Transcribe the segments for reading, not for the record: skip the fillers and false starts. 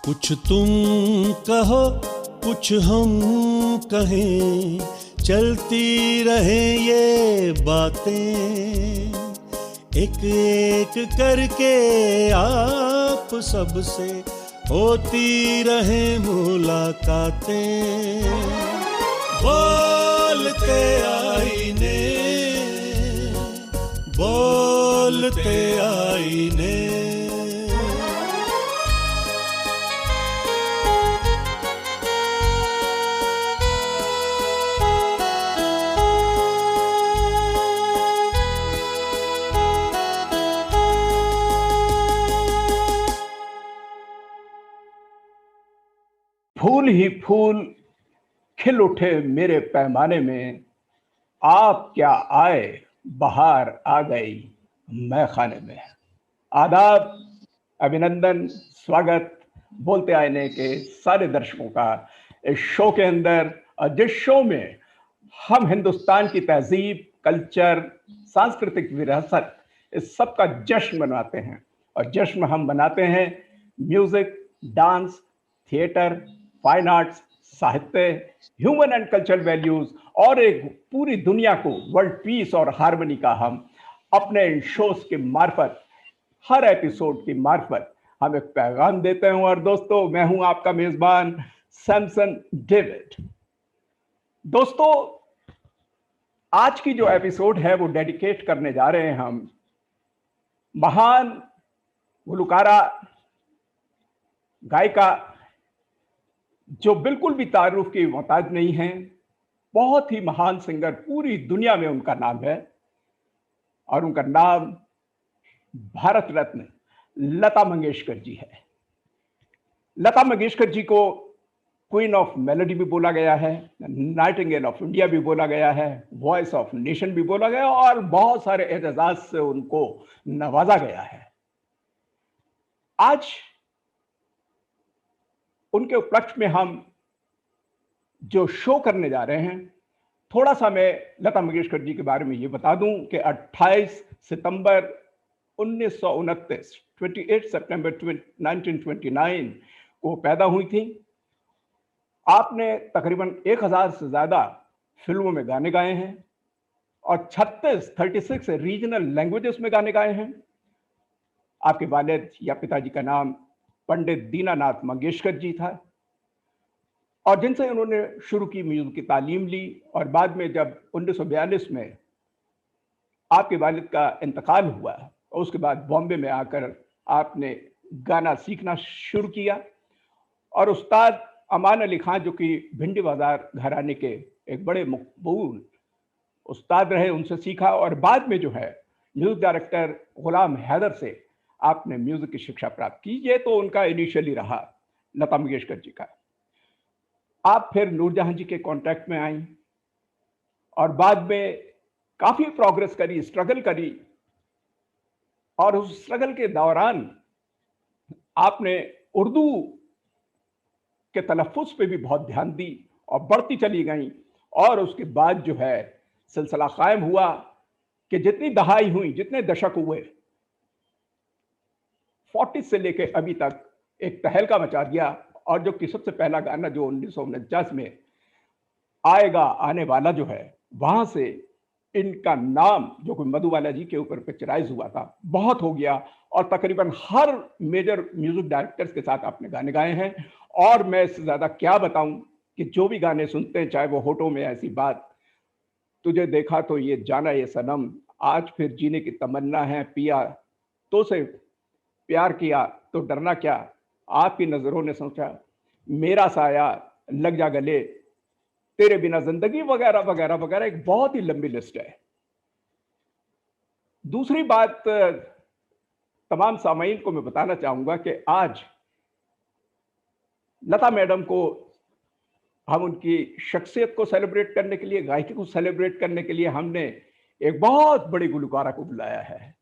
कुछ तुम कहो कुछ हम कहें, चलती रहे ये बातें, एक एक करके आप सबसे होती रहे मुलाकातें। बोलते आईने, बोलते आईने। फूल ही फूल खिल उठे मेरे पैमाने में, आप क्या आए बहार आ गई मैं खाने में। आदाब, अभिनंदन, स्वागत बोलते आईने के सारे दर्शकों का इस शो के अंदर, और जिस शो में हम हिंदुस्तान की तहजीब, कल्चर, सांस्कृतिक विरासत, इस सब का जश्न मनाते हैं। और जश्न हम मनाते हैं music, dance, theatre, fine arts, साहित्य, ह्यूमन एंड कल्चरल वैल्यूज और एक पूरी दुनिया को वर्ल्ड पीस और हार्मनी का हम अपने इन शोज के मार्फत, हर एपिसोड की मार्फत हम एक पैगाम देते हैं। और दोस्तों, मैं हूं आपका मेजबान सैमसन डेविड। दोस्तों, आज की जो एपिसोड है वो डेडिकेट करने जा रहे हैं हम महान गुलकारा, गायिका, जो बिल्कुल भी तारुफ की मोहताज नहीं है, बहुत ही महान सिंगर, पूरी दुनिया में उनका नाम है। और उनका नाम भारत रत्न लता मंगेशकर जी है। लता मंगेशकर जी को क्वीन ऑफ मेलोडी भी बोला गया है, नाइटिंगेल ऑफ इंडिया भी बोला गया है, वॉइस ऑफ नेशन भी बोला गया, और बहुत सारे एजाजाज से उनको नवाजा गया है। आज उनके उपलक्ष्य में हम जो शो करने जा रहे हैं, थोड़ा सा मैं लता मंगेशकर जी के बारे में ये बता दूं कि 28 सितंबर 1929, 28 सितंबर 1929 को पैदा हुई थी। आपने तकरीबन 1000 से ज्यादा फिल्मों में गाने गाए हैं और 36 रीजनल लैंग्वेजेस में गाने गाए हैं। आपके वालिद या पिताजी का नाम पंडित दीनानाथ मंगेशकर जी था, और जिनसे उन्होंने शुरू की म्यूजिक की तालीम ली। और बाद में जब 1942 में आपके वालिद का इंतकाल हुआ, और उसके बाद बॉम्बे में आकर आपने गाना सीखना शुरू किया। और उस्ताद अमान अली खान, जो कि भिंडी बाजार घराने के एक बड़े मकबूल उस्ताद रहे, उनसे सीखा। और बाद में जो है म्यूजिक डायरेक्टर गुलाम हैदर से आपने म्यूजिक की शिक्षा प्राप्त की। ये तो उनका इनिशियली रहा लता मंगेशकर जी का। आप फिर नूरजहां जी के कांटेक्ट में आई और बाद में काफी प्रोग्रेस करी, स्ट्रगल करी। और उस स्ट्रगल के दौरान आपने उर्दू के तलफ़ुज़ पे भी बहुत ध्यान दी और बढ़ती चली गई। और उसके बाद जो है सिलसिला कायम हुआ कि जितनी दहाई हुई, जितने दशक हुए, 40 से लेके अभी तक एक तहलका मचा दिया। और जो कि सबसे पहला गाना जो 1949 में आएगा आने वाला जो है, वहां से इनका नाम जो कि मधुबाला जी के ऊपर पिक्चराइज हुआ था, बहुत हो गया। और तकरीबन हर मेजर म्यूजिक डायरेक्टर्स के साथ आपने गाने गाए हैं। और मैं इससे ज्यादा क्या बताऊं कि जो भी गाने सुनते हैं, चाहे वो होठों में ऐसी बात, तुझे देखा तो ये जाना ये सनम, आज फिर जीने की तमन्ना है, पिया तो से प्यार किया तो डरना क्या, आपकी नजरों ने सोचा, मेरा साया, लग जा गले, तेरे बिना जिंदगी, वगैरह वगैरह वगैरह। एक बहुत ही लंबी लिस्ट है। दूसरी बात तमाम सामाईन को मैं बताना चाहूंगा कि आज लता मैडम को हम उनकी शख्सियत को सेलिब्रेट करने के लिए, गायकी को सेलिब्रेट करने के लिए हमने एक बहुत बड़ी गुलकारा को बुलाया है,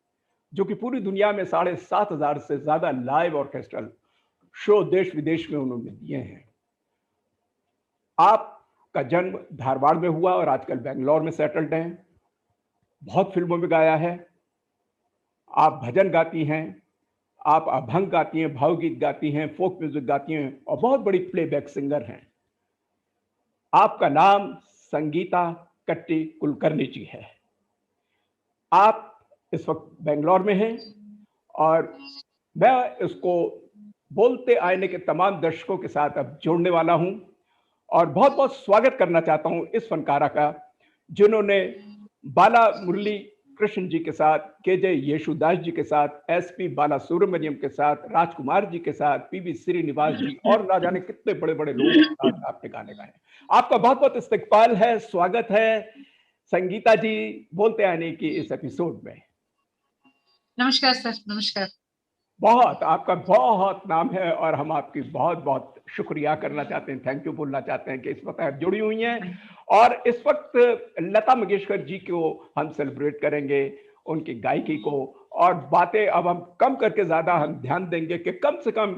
जो कि पूरी दुनिया में 7,500 से ज्यादा लाइव ऑर्केस्ट्रल शो देश विदेश में उन्होंने दिए हैं। आपका जन्म धारवाड़ में हुआ और आजकल बेंगलोर में सेटल्ड हैं। बहुत फिल्मों में गाया है। आप भजन गाती हैं, आप अभंग गाती हैं, भावगीत गाती हैं, फोक म्यूजिक गाती हैं और बहुत बड़ी प्लेबैक सिंगर हैं। आपका नाम संगीता कट्टी कुलकर्णी जी है। आप इस वक्त बेंगलोर में हैं और मैं इसको बोलते आईने के तमाम दर्शकों के साथ अब जोड़ने वाला हूं और बहुत बहुत स्वागत करना चाहता हूं इस फनकारा का, जिन्होंने बाला मुरली कृष्ण जी के साथ, केजे येशुदास जी के साथ, एसपी बाला सुब्रमण्यम के साथ, राजकुमार जी के साथ, पीवी श्रीनिवास जी और ना जाने कितने बड़े बड़े लोगों के साथ आपने गाने गाए। आपका बहुत बहुत इस्तकबाल है, स्वागत है संगीता जी बोलते आने की इस एपिसोड में। नमस्कार सर, नमस्कार। बहुत आपका बहुत नाम है और हम आपकी बहुत बहुत शुक्रिया करना चाहते हैं, थैंक यू बोलना चाहते हैं कि इस वक्त आप जुड़ी हुई हैं। और इस वक्त लता मंगेशकर जी को हम सेलिब्रेट करेंगे, उनकी गायकी को, और बातें अब हम कम करके ज्यादा हम ध्यान देंगे कि कम से कम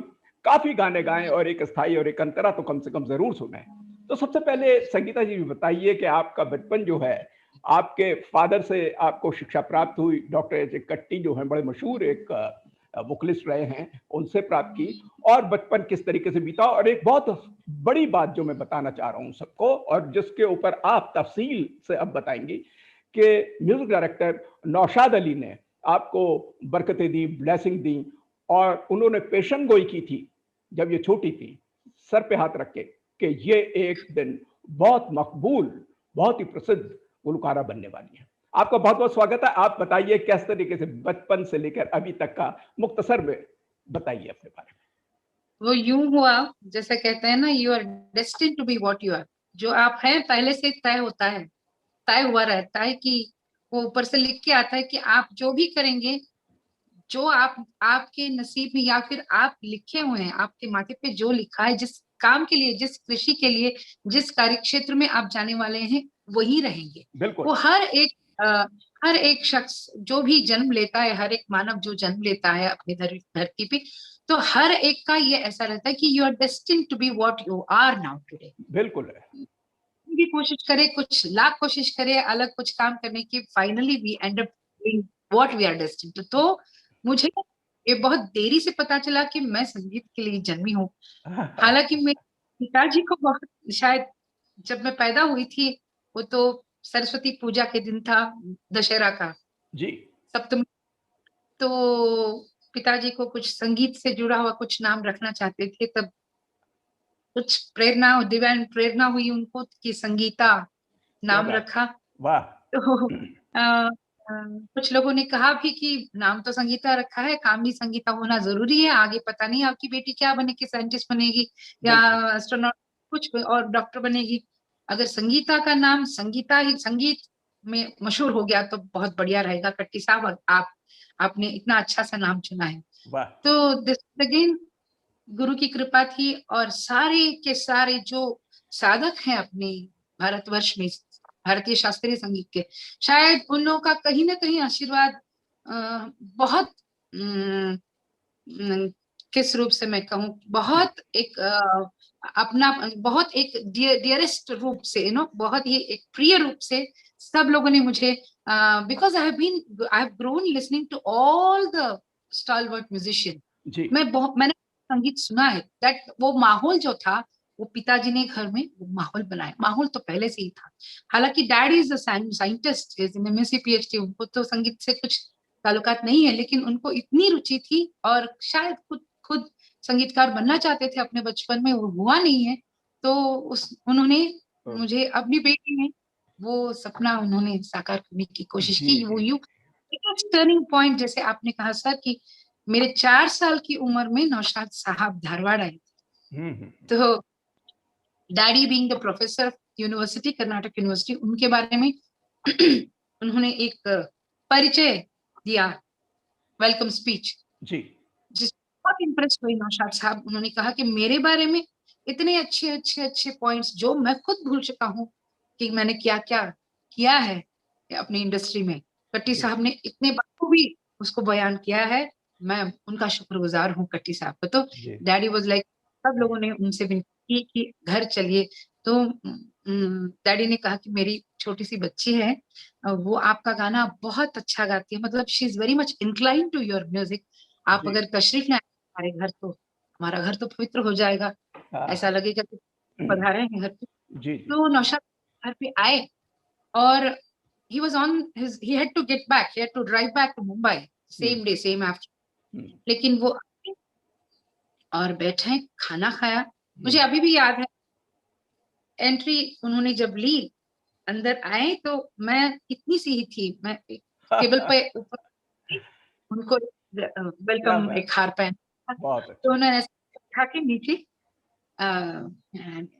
काफी गाने गाएं और एक स्थायी और एक अंतरा तो कम से कम जरूर सुने। तो सबसे पहले संगीता जी बताइए कि आपका बचपन जो है, आपके फादर से आपको शिक्षा प्राप्त हुई, डॉक्टर एच ए कट्टी जो हैं बड़े मशहूर एक वोकलिस्ट रहे हैं, उनसे प्राप्त की, और बचपन किस तरीके से बीता। और एक बहुत बड़ी बात जो मैं बताना चाह रहा हूं सबको और जिसके ऊपर आप तफसील से अब बताएंगी कि म्यूजिक डायरेक्टर नौशाद अली ने आपको बरकतें दी, ब्लेसिंग दी, और उन्होंने पेशन गोई की थी जब ये छोटी थी, सर पे हाथ रख के, कि ये एक दिन बहुत मकबूल, बहुत ही प्रसिद्ध गुलकारा बनने वाली है। आपका बहुत बहुत स्वागत है। आप बताइए किस तरीके से बचपन से लेकर अभी तक का मुख्तसर में बताइए अपने बारे में। वो यूं हुआ, जैसे कहते हैं ना, you are destined to be what you are. जो आप हैं पहले से तय होता है, तय हुआ रहता है कि वो ऊपर से लिख के आता है कि आप जो भी करेंगे, जो आपके नसीब में या फिर आप लिखे हुए हैं, आपके माथे पे जो लिखा है, जिस काम के लिए, जिस कृषि के लिए, जिस कार्य क्षेत्र में आप जाने वाले हैं, वही रहेंगे। बिल्कुल। वो हर एक शख्स जो भी जन्म लेता है, हर एक मानव जो जन्म लेता है अपनी धरती पे, तो हर एक का ये ऐसा रहता है कि you are destined to be what you are now today. बिल्कुल है। भी कोशिश करे, कुछ लाख कोशिश करे अलग कुछ काम करने की, finally we end up doing what we are destined. तो मुझे ये बहुत देरी से पता चला कि मैं संगीत के लिए जन्मी हूँ। हालांकि मेरे पिताजी को बहुत, शायद जब मैं पैदा हुई थी वो तो सरस्वती पूजा के दिन था, दशहरा का जी। सप्तमी। तो पिताजी को कुछ संगीत से जुड़ा हुआ कुछ नाम रखना चाहते थे, तब कुछ प्रेरणा, डिवाइन प्रेरणा हुई उनको कि संगीता नाम रखा। वाह। तो कुछ लोगों ने कहा भी कि नाम तो संगीता रखा है, काम भी संगीता होना जरूरी है, आगे पता नहीं आपकी बेटी क्या बनेगी, साइंटिस्ट बनेगी या एस्ट्रोनॉट, कुछ और डॉक्टर बनेगी। अगर संगीता का नाम संगीता ही संगीत में मशहूर हो गया तो बहुत बढ़िया रहेगा। कट्टी साहब, आपने इतना अच्छा सा नाम चुना है। तो दिस अगेन गुरु की कृपा थी, और सारे के सारे जो साधक हैं अपने भारतवर्ष में भारतीय शास्त्रीय संगीत के, शायद उन लोगों का कहीं ना कहीं आशीर्वाद बहुत किस रूप से मैं कहूँ, बहुत एक अपना, बहुत एक डियरेस्ट रूप से, बहुत ही एक प्रिय रूप से सब लोगों ने मुझे, because I have grown listening to all the stalwart musician. मैंने संगीत सुना है, दैट वो माहौल जो था, वो पिताजी ने घर में वो माहौल बनाया। माहौल तो पहले से ही था। हालांकि dad is a scientist, is in MSc PhD, उनको तो संगीत से कुछ ताल्लुकात नहीं है, लेकिन उनको इतनी रुचि थी और शायद खुद संगीतकार बनना चाहते थे अपने बचपन में, वो हुआ नहीं है। तो उन्होंने मुझे, अपनी बेटी में वो सपना उन्होंने साकार करने की कोशिश की। वो टर्निंग पॉइंट, जैसे आपने कहा सर कि मेरे 4 साल की उम्र में नौशाद साहब धारवाड़ आए थे। तो daddy being the professor university, Karnataka university, उनके बारे में उन्होंने एक परिचय दिया, वेलकम स्पीच जी, जिस बहुत इम्प्रेस हुई नौशाद साहब। उन्होंने कहा कि मेरे बारे में इतने अच्छे अच्छे अच्छे पॉइंट्स जो मैं खुद भूल चुका हूँ कि मैंने क्या क्या किया है अपनी इंडस्ट्री में, कट्टी साहब ने इतने बखूबी उसको बयान किया है। मैं उनका शुक्रगुजार हूँ कट्टी साहब को। तो डैडी वाज लाइक, सब लोगों ने उनसे विनती की कि घर चलिए। तो डैडी ने कहा कि मेरी छोटी सी बच्ची है, वो आपका गाना बहुत अच्छा गाती है, मतलब she is very much incline to your music, आप जी। अगर तशरीफ लाए हमारे घर तो हमारा घर तो पवित्र हो जाएगा, हाँ, ऐसा लगेगा कि पधारे हैं घर पे। जी, जी। तो नौशाद घर पे आए और he had to get back, he had to drive back to Mumbai, hmm, same day, same afternoon. हुँ, लेकिन वो आए और बैठे, खाना खाया। हुँ। मुझे अभी भी याद है, एंट्री उन्होंने जब ली, अंदर आए तो मैं इतनी सी ही थी, मैं एक टेबल पे ऊपर थी, उनको क्या वेलकम बात! एक हार पहना था, बहुत तो अच्छा। उन्होंने ऐसे उठा के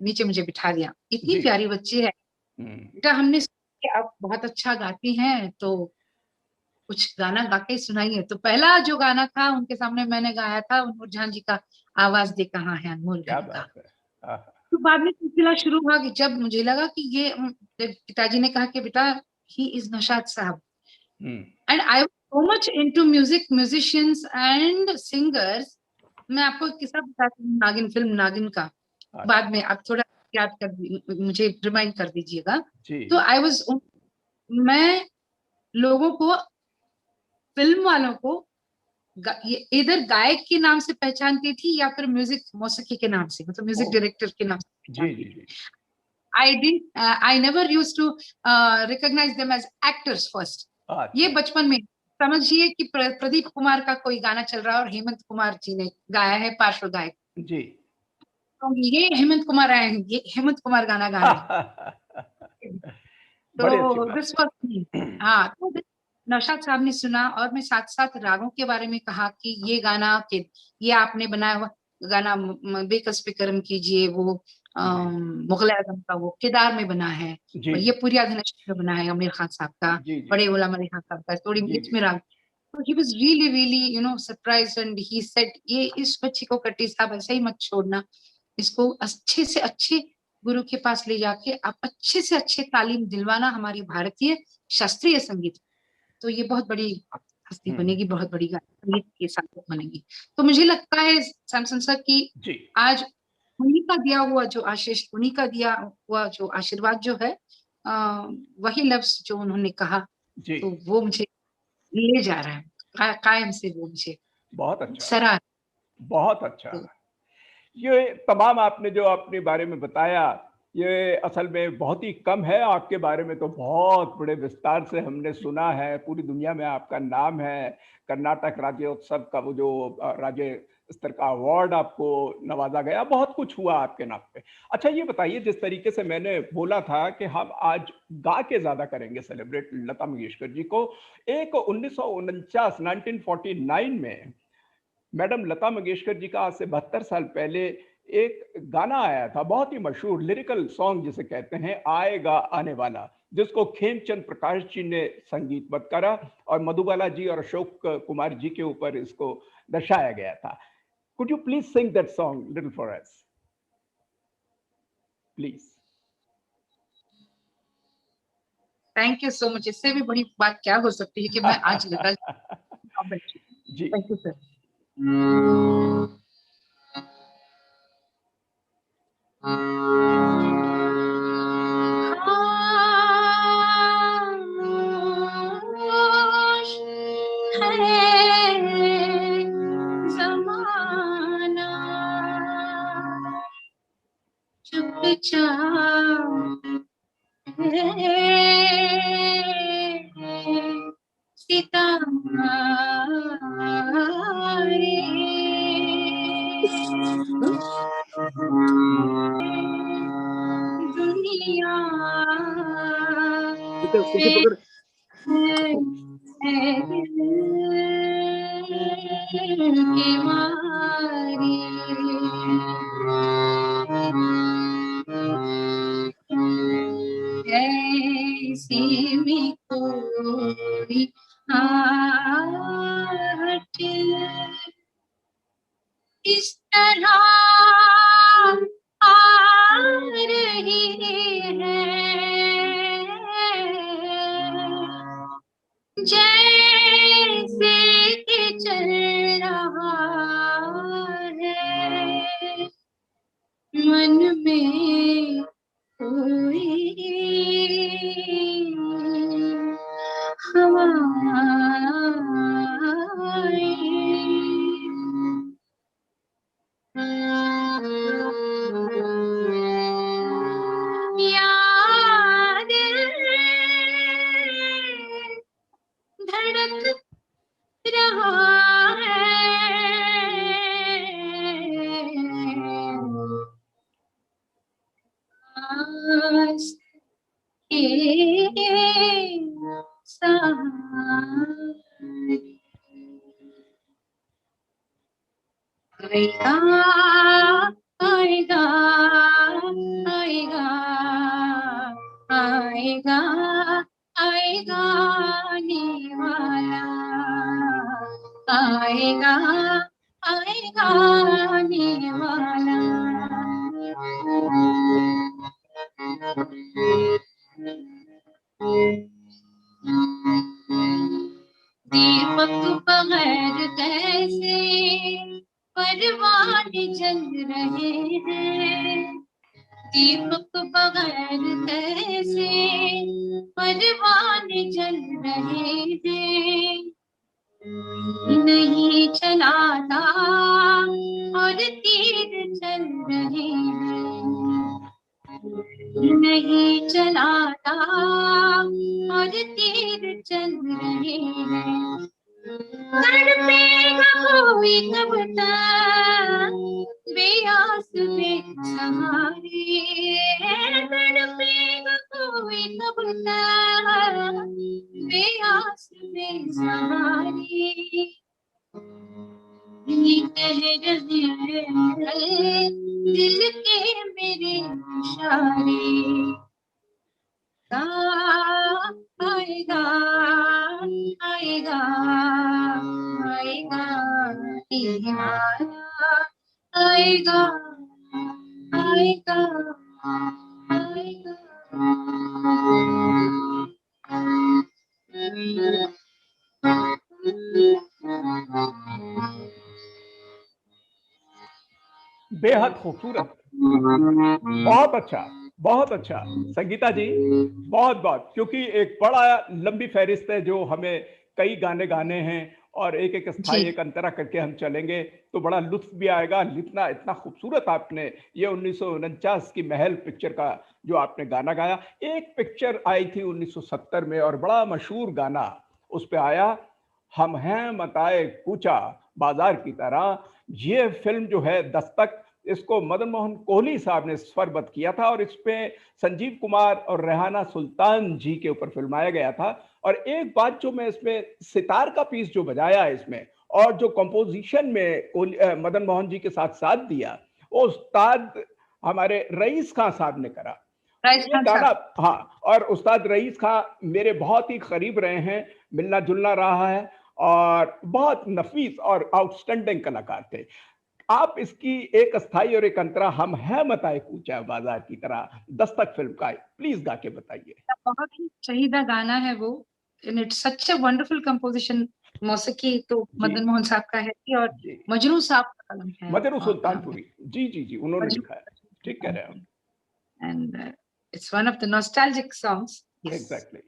नीचे मुझे बिठा दिया। इतनी जी। प्यारी बच्ची है, हुँ। बेटा हमने सुना कि आप बहुत अच्छा गाती हैं, तो कुछ गाना गा के सुनाइए। तो पहला जो गाना था उनके सामने मैंने गाया था नूरजहां जी का आवाज दे कहाँ है अनमोल क्या धन का। बात है! आहा! तो बाद में सिलसिला शुरू हुआ कि जब मुझे लगा कि ये जब पिताजी ने कहा कि बेटा ही इज नौशाद साहब, हुँ। And I was so much into music, musicians and singers. मैं आपको एक किस्सा बताती हूँ नागिन फिल्म नागिन का, अच्छा, बाद में आप थोड़ा याद मुझे रिमाइंड कर दीजिएगा। जी। तो आई वाज मैं लोगों को, फिल्म वालों को ये इधर गायक के नाम से पहचानती थी या फिर म्यूजिक मौसीकी के नाम से, मतलब म्यूजिक ओह! डायरेक्टर के नाम से जी, पहचानती जी, थी। जी। I never used to recognise them as actors first. ये अच्छा, बचपन में समझिए कि प्रदीप कुमार का कोई गाना चल रहा है और हेमंत कुमार जी ने गाया है पार्श्व गायक, जी। तो ये हेमंत कुमार आए हैं, ये हेमंत कुमार गाना गा रहे हैं। बड़ी अच्छी तो बात दिस है। Was me. हाँ, तो नौशाद साहब ने सुना और मैं साथ साथ रागों के बारे में कहा कि ये गाना के ये आपने बनाया हुआ गाना बेकस पे करम कीजिए, वो जी, मुगल आजम का वो किरदार में बना है, जी, और ये जी। पूरी आदिनशरी में बना है आमिर खान साहब का, जी, जी। बड़े गुलाम अली खान साहब का, थोड़ी जी, मिर्च जी। में राग। तो he was really really surprised and he said ये इस बच्ची को कट्टी साहब ऐसे ही मत छोड़ना, इसको अच्छे से अच्छे गुरु के पास ले जाके आप अच्छे से अच्छे तालीम दिलवाना हमारी भारतीय शास्त्रीय संगीत। तो ये बहुत बड़ी हस्ती हुँ, बनेगी, बहुत बड़ी संगीत की साधक बनेगी। तो मुझे लगता है सैमसन सर की जी, आज उन्हीं का दिया हुआ जो आशीष, उन्हीं का दिया हुआ जो आशीर्वाद जो है, वही लफ्ज जो उन्होंने कहा, जी। तो वो मुझे ले जा रहा है, कायम से वो मुझे बहुत अच्छा, सराह। बहुत अच्छा। तो ये तमाम आपने जो अपने बारे में बताया, ये असल में बहुत ही कम है, आपके बारे में तो बहुत बड़े विस्तार से हमने सुना है, पूरी दुनिया में आपका नाम है, कर्नाटक राज्योत्सव का वो जो राज्य स्तर का अवार्ड आपको नवाज़ा गया, बहुत कुछ हुआ आपके नाम पे। अच्छा ये बताइए जिस तरीके से मैंने बोला था कि हम आज गा के ज़्यादा करेंगे सेलिब्रेट लता मंगेशकर जी को, एक 1949 1949 में मैडम लता मंगेशकर जी का आज से 72 साल पहले एक गाना आया था, बहुत ही मशहूर लिरिकल सॉन्ग जिसे कहते हैं, आएगा आने वाला, जिसको खेमचंद प्रकाश जी ने संगीतबद्ध करा और मधुबाला जी और अशोक कुमार जी के ऊपर इसको दर्शाया गया था। Could you please sing that song little for us please? Thank you so much, इससे भी बड़ी बात क्या हो सकती है कि मैं आज लता बैठी। जी। Thank you sir. खामोश है ज़माना, चुपचाप है दुनिया से है दिल की मारी, ऐसी भी कोई आहट इस तरह आ रही है सांस के सहारे आएगा आएगा आएगा आएगा आएगा आने वाला आएगा आएगा आने वाला दीपक बगैर कैसे परवाने जल रहे हैं दीपक बगैर कैसे परवाने जल रहे हैं नहीं चलाता और तीर चल रहे हैं नहीं चलाता और तीर चल रहे हैं तड़पेगा कोई कब तक बेआस बेसहारे तड़पेगा कोई कब तक बेआस बेसहारे ये कह रहे हैं दिल के मेरे इशारे आएगा आएगा आएगा आएगा आएगा आएगा बेहद खूबसूरत, बहुत अच्छा संगीता जी, बहुत बहुत, क्योंकि एक बड़ा लंबी फहरिस्त है जो हमें कई गाने गाने हैं और एक एक स्थाई एक अंतरा करके हम चलेंगे तो बड़ा लुत्फ भी आएगा। इतना खूबसूरत आपने ये 1949 की महल पिक्चर का जो आपने गाना गाया। एक पिक्चर आई थी 1970 में और बड़ा मशहूर गाना उस पे आया, हम हैं मताए कूचा बाजार की तरह। ये फिल्म जो है दस्तक, इसको मदन मोहन कोहली साहब ने स्वरबद्ध किया था और इस पे संजीव कुमार और रेहाना सुल्तान जी के ऊपर फिल्माया गया था। और एक बात जो मैं इसमें सितार का पीस जो बजाया है इसमें और जो कंपोजिशन में मदन मोहन जी के साथ साथ दिया वो उस्ताद हमारे रईस खान साहब ने करा। ये गाना, हाँ, और उस्ताद रईस खान मेरे बहुत ही करीब रहे हैं, मिलना जुलना रहा है और बहुत नफीस और आउटस्टैंडिंग कलाकार थे। आप इसकी एक अस्थाई और एक अंतरा हम है मताए कूचा बाजार की तरह दस्तक फिल्म का प्लीज गा के बताइए। बहुत ही शहीदा गाना है वो, and it's such a wonderful composition. मौसीकी तो मदन मोहन साहब का है और मजरू साहब का कलम है, मजरू सुल्तानपुरी जी उन्होंने लिखा है, ठीक कह रहे हैं। And it's one of the nostalgic songs. Exactly.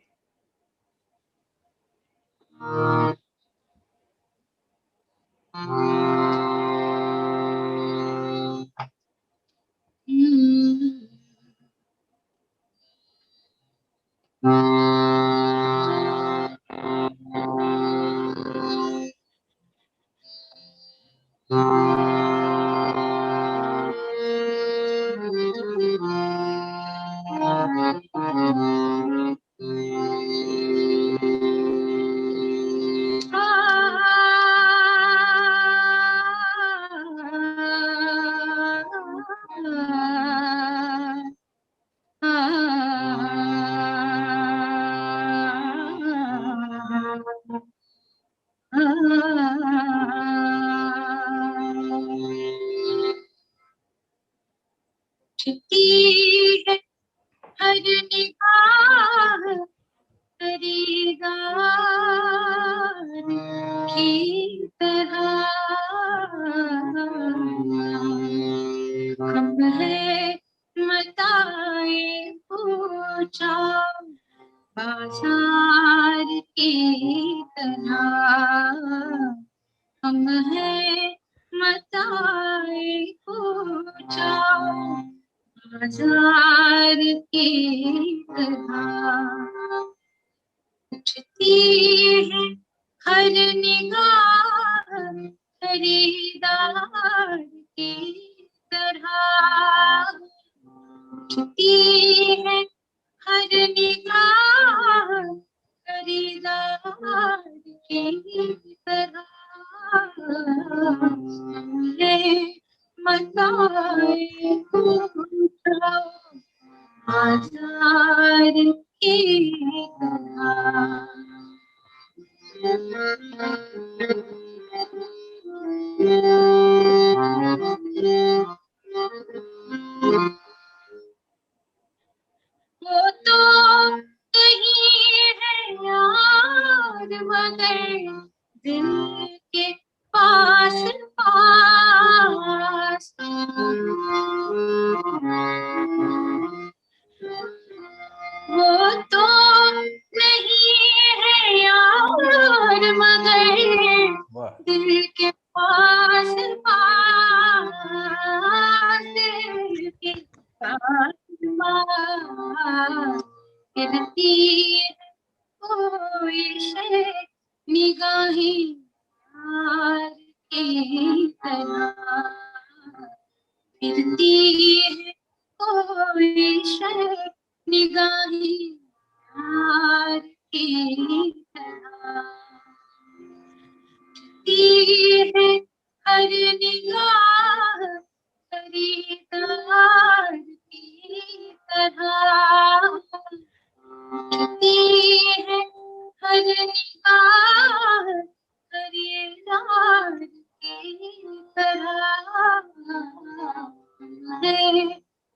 हर निगाह खरीदार की तरह हम है मताए पूछा बाजार की तरह हम है मताए पूछा बाजार की तरह उठती है हर निगाह खरीदार की तरह छुपी है हर निगाह खरीदार की तरह है मताए पूछा बाजार की तरह। वो तो कहीं है यार मगर दिल के पास पास। वो तो नहीं है यार मगर वाह, दिल के पास पास। दिल के पास पास गिरती है कोई शे निगाहें यार की तरह। गिरती है कोई शे निगाहें यार की तरह। गिरती है हर निगाह खरीदार की तरह। गिरती है हर निगाह खरीदार की तरह है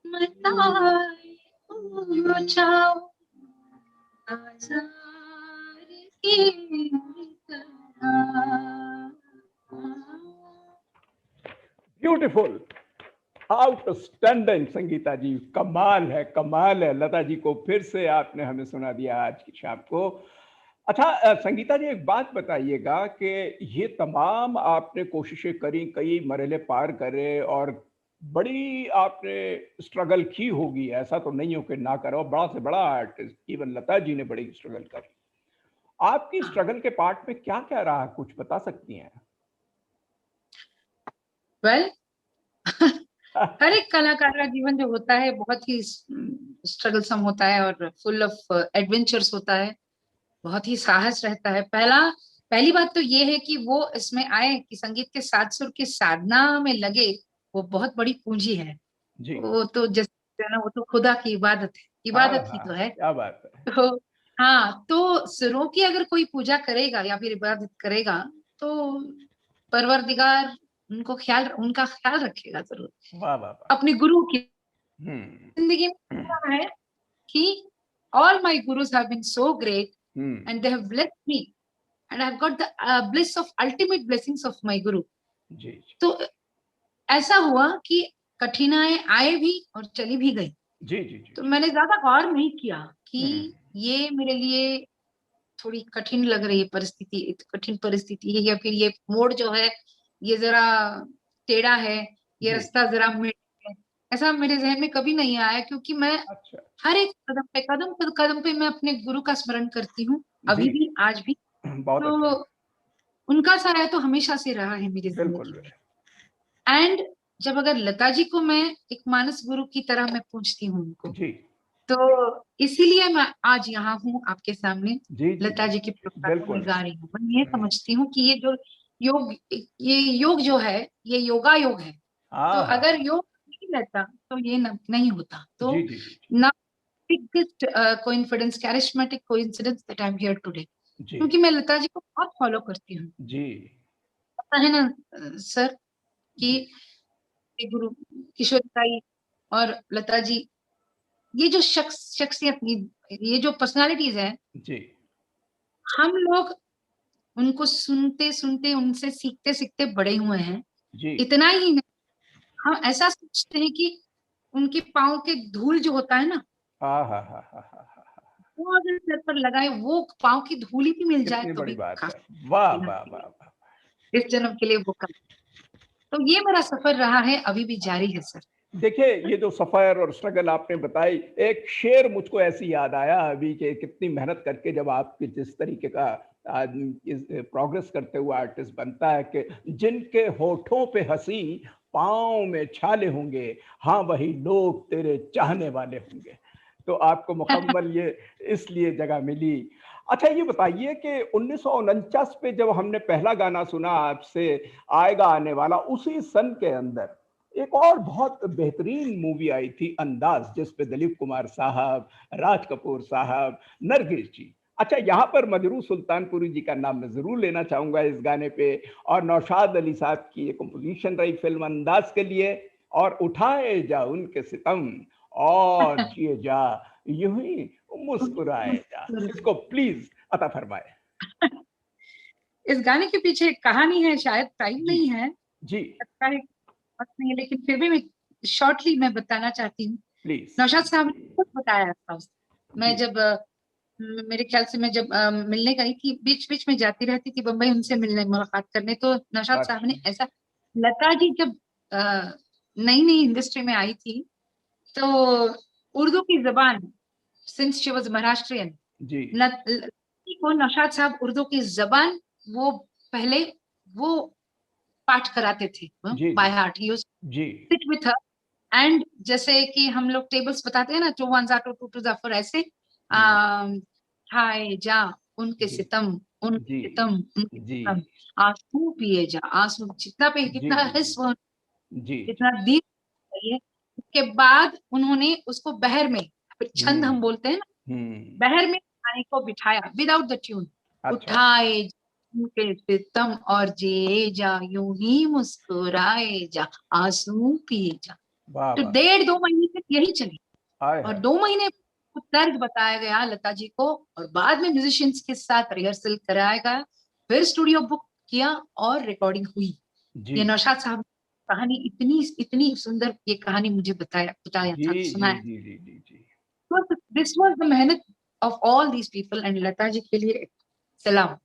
मताए पूछाओ बाजार की तरह। ब्यूटीफुल, आउटस्टैंडिंग संगीता जी, कमाल है, कमाल है। लता जी को फिर से आपने हमें सुना दिया आज की शाम को। अच्छा संगीता जी, एक बात बताइएगा कि ये तमाम आपने कोशिशें करी, कई मरहले पार करे और बड़ी आपने स्ट्रगल की होगी, ऐसा तो नहीं हो कि ना करो, बड़ा से बड़ा आर्टिस्ट, इवन लता जी ने बड़ी स्ट्रगल करी। आपकी स्ट्रगल के पार्ट में क्या क्या रहा, कुछ बता सकती हैं? वेल हर एक कलाकार का जीवन जो होता है बहुत ही स्ट्रगलसम होता है और फुल ऑफ एडवेंचर्स होता है, बहुत ही साहस रहता है। पहली बात तो ये है कि वो इसमें आए कि संगीत के साथ सुर की साधना में लगे, वो बहुत बड़ी पूंजी है। जी, वो तो जैसे ना, वो तो खुदा की इबादत है, इबादत ही तो है। क्या बात है। तो हाँ, तो सुरों की अगर कोई पूजा करेगा या फिर इबादत करेगा तो परवरदिगार उनका ख्याल रखेगा जरूर। वाह वाह वाह। अपने गुरु की हम्म जिंदगी में क्या है कि all my gurus have been so great hmm and they have blessed me and I have got the bliss of ultimate blessings of my guru। जी जी तो ऐसा हुआ कि कठिनाई आए भी और चली भी गई। जी जी जी। तो मैंने ज्यादा गौर नहीं किया कि हम्म, ये मेरे लिए थोड़ी कठिन लग रही है परिस्थिति, कठिन परिस्थिति है, या फिर ये मोड़ जो है ये जरा टेढ़ा है, ये जी, रास्ता जरा मिड है, ऐसा मेरे जहन में कभी नहीं आया। क्योंकि मैं अच्छा, हर एक कदम पे मैं अपने गुरु का स्मरण करती हूँ, जी, अभी भी आज भी। बहुत अच्छा, तो उनका साया तो हमेशा से रहा है मेरी बिल्कुल। जिंदगी में। एंड जब अगर लता जी को मैं एक मानस गुरु की तरह मैं पूछती हूँ उनको, जी तो इसीलिए मैं आज यहाँ हूँ आपके सामने, जी जी लता जी, जी के प्रोग्राम को मैं बिल्कुल। गा रही हूँ। मैं ये समझती हूँ कि ये योग जो है ये योगा योग है। तो हाँ हाँ, अगर योग नहीं रहता तो ये नहीं होता। तो जी जी जी ना biggest coincidence, charismatic coincidence that I'm here today। जी क्योंकि मैं लता जी को बहुत फॉलो करती हूँ। जी पता है ना सर कि जी ये गुरु किशोर साई और लता जी, ये जो शख्सियत, ये जो पर्सनालिटीज है, जी हम लोग उनको सुनते सुनते उनसे सीखते सीखते बड़े हुए हैं। जी, इतना ही नहीं, हम ऐसा सोचते हैं कि उनके पाँव के धूल जो होता है ना, हाँ हाँ हाँ हाँ हाँ हाँ, वो अगर सर पर लगाए, वो पाँव की धूल भी मिल जाए कितनी तो बड़ी भी बात है। काफी वाह है। वाह वाह वाह। इस जन्म के लिए वो काम। तो ये मेरा सफर रहा है, अभी भी जारी है सर। देखिए, ये जो सफर और स्ट्रगल आपने बताई, एक शेर मुझको ऐसी याद आया अभी कि कितनी मेहनत करके जब आपके जिस तरीके का आदमी इस प्रोग्रेस करते हुए आर्टिस्ट बनता है कि जिनके होठों पे हंसी पाँव में छाले होंगे, हाँ वही लोग तेरे चाहने वाले होंगे। तो आपको मुकम्मल ये इसलिए जगह मिली। अच्छा ये बताइए कि 1949 पे जब हमने पहला गाना सुना आपसे, आएगा आने वाला, उसी सन के अंदर एक और बहुत बेहतरीन मूवी आई थी अंदाज, जिस पे दिलीप कुमार साहब, राज कपूर साहब, नरगिस जी। अच्छा यहाँ पर मजरू सुल्तानपुरी जी का नाम मैं जरूर लेना चाहूंगा इस गाने पे, और नौशाद अली साहब की ये कंपोजिशन रही फिल्म अंदाज के लिए, और उठाए जा उनके सितम और जिए जा यूं ही मुस्कुराए जा। इसको प्लीज अता फरमाए। इस गाने के पीछे एक कहानी है, शायद टाइम जी नहीं है, जी लगता है वक्त नहीं है, लेकिन फिर भी मैं शॉर्टली मैं बताना चाहती हूँ। प्लीज। नौशाद साहब ने खुद बताया था मैं जी जब मेरे ख्याल से मैं जब मिलने गई थी, बीच बीच में जाती रहती थी बम्बई उनसे मिलने मुलाकात करने, तो नौशाद साहब ने ऐसा, लता जी जब नई नई इंडस्ट्री में आई थी तो उर्दू की जबान, सिंस शी वाज महाराष्ट्रियन, जी को नौशाद साहब उर्दू की जबान वो पहले वो पाठ कराते थे जी बाय हार्ट। ही यूज्ड जी टू सिट विद हर, एंड जैसे कि हम लोग टेबल्स बताते हैं ना, 2 1 2 2 4 ऐसे, हाय जा उनके जी सितम, उनके जी सितम, उनके जी सितम, आंसू पिए जा आंसू, जितना पे जी जितना जी हिस्स हो, जी जितना दीप चाहिए। उसके बाद उन्होंने उसको बहर में, फिर छंद हम्म हम बोलते हैं ना, हम्म। बहर में गाने को बिठाया विदाउट द ट्यून। अच्छा उठाए उनके सितम और जिए जा यूं ही मुस्कुराए जा आंसू पिए जा। वाह तो वाह। 1.5 2 महीने तक यही चली, आए और है। 2 महीने को तर्ज बताया गया लता जी को, और बाद में म्यूजिशियंस के साथ रिहर्सल कराया गया, फिर स्टूडियो बुक किया और रिकॉर्डिंग हुई। जी ये नौशाद साहब कहानी इतनी इतनी सुंदर, ये कहानी मुझे बताया जी था, जी सुनाया। जी जी जी जी। दिस वाज द मेहनत of all these people, and Lata ji के लिए सलाम।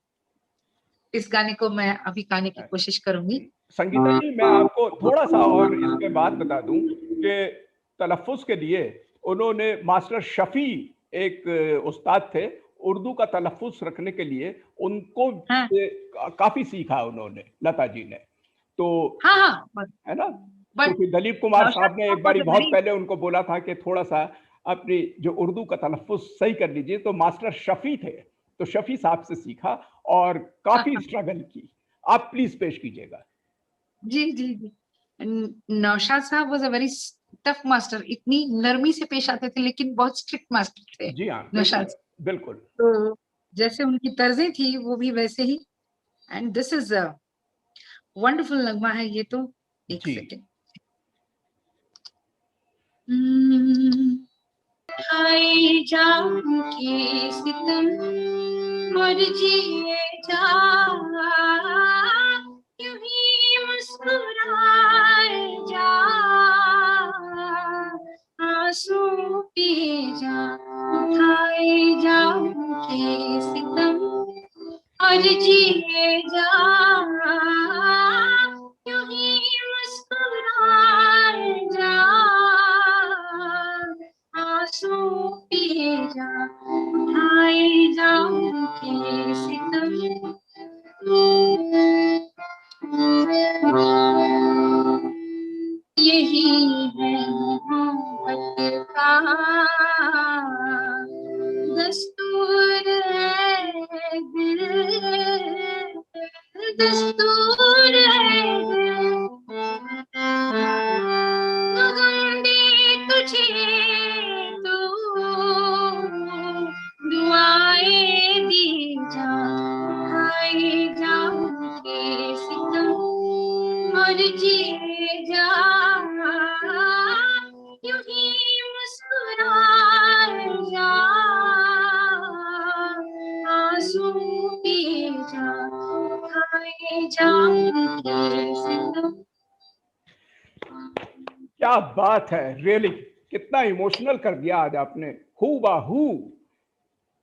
इस गाने को मैं अभी गाने की कोशिश करूंगी। संगीता जी मैं आपको थोड़ा सा और इस पे बात बता दूं कि तलफ़ुज़ के लिए उन्होंने मास्टर शफी, एक उस्ताद थे, उर्दू का तलफ़ुज़ रखने के लिए उनको हाँ काफी सीखा उन्होंने, लता जी ने। तो हाँ हाँ, है ना, बट क्योंकि दिलीप कुमार नौशाद साहब ने साहब एक वाज बारी अ बहुत वेरी, पहले उनको बोला था कि थोड़ा सा अपनी जो उर्दू का तलफ़ुज़ सही कर लीजिए, तो मास्टर शफी थे, तो शफी साहब से सीखा और काफी स्ट्रगल की। आप प्लीज पेश कीजिएगा। जी जी जी। नौशाद साहब was a very tough master, इतनी नरमी से पेश आते थे, लेकिन बहुत स्ट्रिक्ट मास्टर थे जी हाँ नौशाद। बिल्कुल बिल्कुल। तो जैसे उनकी तर्जें थी वो भी वैसे ही, and this is a wonderful नगमा है ये तो। एक जी सेकेंड। खाए जाऊं के सितम और जिए जा यूं ही मुस्कुराए जा आंसू पिए जा। उठाए जाऊं के सितम और जिए जा यूं ही मुस्कुराए जा आंसू पिए जा। उठाए जाऊं के सितम, यही है मोहब्बत का दस्तूर है दिल, दस्तूर है दिल। हम दे तुझे तो दुआएं दी जा। खाए जाऊं के सितम और जिए जा यूं ही मुस्कुराए जा आंसू पिए जा। खाए जाऊं के सितम। क्या बात है, रियली कितना इमोशनल कर दिया आज आपने। हू बाहू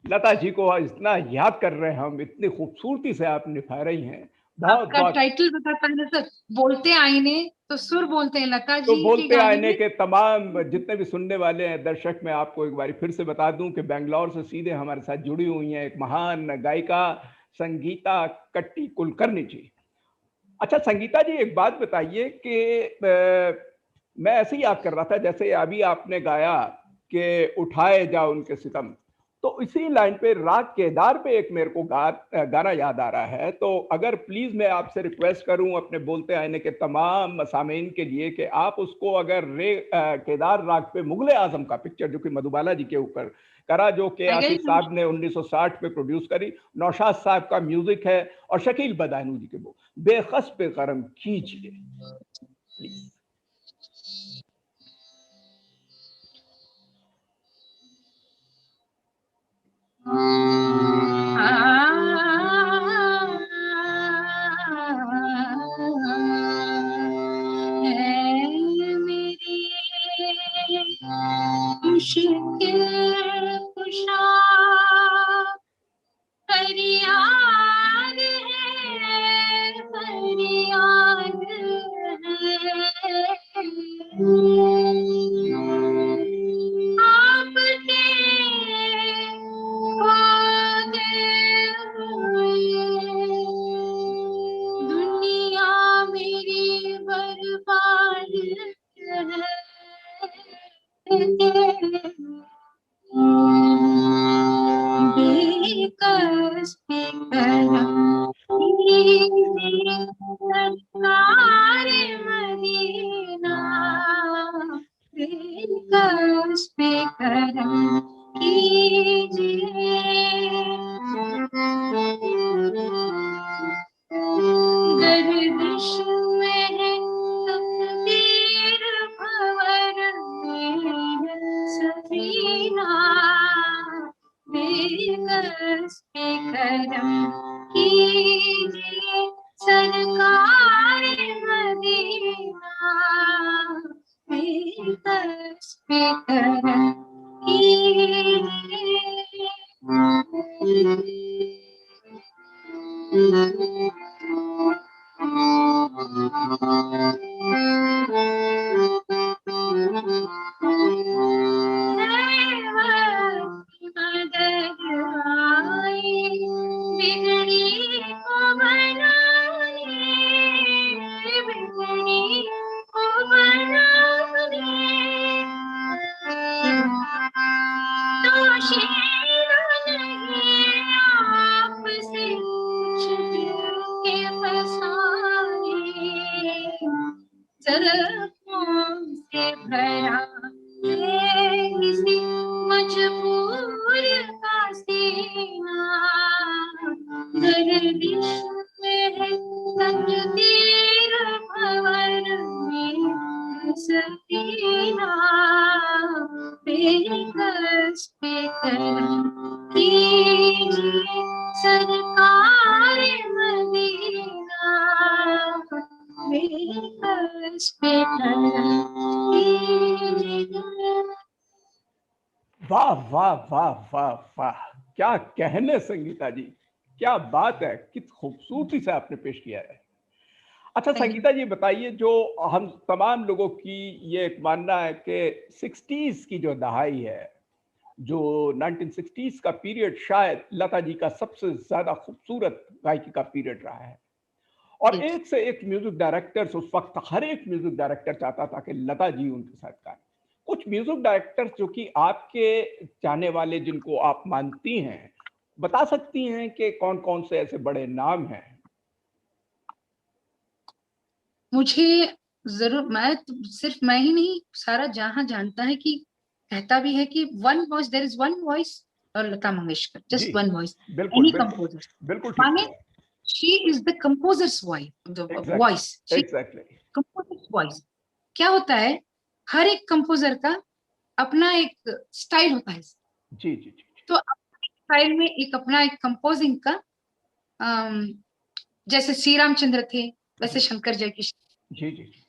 लता जी को इतना याद कर रहे हैं हम, इतनी खूबसूरती से आप निभा रही हैं। बहुत आपका बहुत। टाइटल बताता है ना सर, बोलते आईने तो सुर बोलते हैं, लता तो जी के बोलते गाने आईने में। के तमाम जितने भी सुनने वाले हैं दर्शक, मैं आपको एक बार फिर से बता दूं कि बेंगलोर से सीधे हमारे साथ जुड़ी हुई हैं एक महान गायिका संगीता कट्टी कुलकर्णी जी। अच्छा संगीता जी, एक बात बताइए कि मैं ऐसे ही याद कर रहा था, जैसे अभी आपने गाया कि उठाए जा उनके सितम, तो इसी लाइन पे राग केदार पे एक मेरे को गाना याद आ रहा है। तो अगर प्लीज मैं आपसे रिक्वेस्ट करूं अपने बोलते आईने के तमाम सामीन के लिए कि आप उसको अगर केदार राग पे मुगले आजम का पिक्चर जो कि मधुबाला जी के ऊपर करा, जो के आसिफ साहब ने 1960 में प्रोड्यूस करी, नौशाद साहब का म्यूजिक है और शकील बदायूं जी के वो बेखस पे करम कीजिए प्लीज। मुश्किल कुशा फरियाद है, फरियाद है आपके खोदे हुए, दुनिया मेरी बर्बाद है। बेकस बेकरम कीजिए सरकार मदीना, बेकस बेकरम कीजिए। गर्दिश में है तकदीर भंवर में सफीना, बेकस बेकरम कीजिए सरकार मदीना, बेकस बेकरम से भरा है किसी मजबूर का सीना, गर्दिश में है तकदीर भंवर में सफीना, बेकस बेकरम कीजिए सरकार मदीना, बेकस बेकरम कीजिए। वाह वाह वाह वाह वाह, क्या कहने संगीता जी, क्या बात है, किस खूबसूरती से आपने पेश किया है। अच्छा संगीता जी बताइए, जो हम तमाम लोगों की ये एक मानना है कि 60s की जो दहाई है, जो 1960s का पीरियड शायद लता जी का सबसे ज्यादा खूबसूरत गायकी का पीरियड रहा है, और एक से एक म्यूजिक डायरेक्टर्स, उस वक्त हर एक म्यूजिक डायरेक्टर चाहता था कि लता जी उनके साथ गाएं। कुछ म्यूजिक डायरेक्टर्स जो कि आपके चाहने वाले, जिनको आप मानती हैं, बता सकती हैं कि कौन कौन से ऐसे बड़े नाम हैं? मुझे जरूर, सिर्फ मैं ही नहीं, सारा जहां जानता है कि कहता भी है कि one voice, there is one voice, और Lata Mangeshkar, just one voice, any composer, बिल्कुल माने she is the composer's voice, exactly composer's voice. क्या होता है, हर एक कंपोजर का अपना एक स्टाइल होता है। जी जी जी। तो अपने स्टाइल में एक अपना एक कंपोजिंग का, जैसे श्री रामचंद्र थे वैसे शंकर जयकिशन, जी जी जी।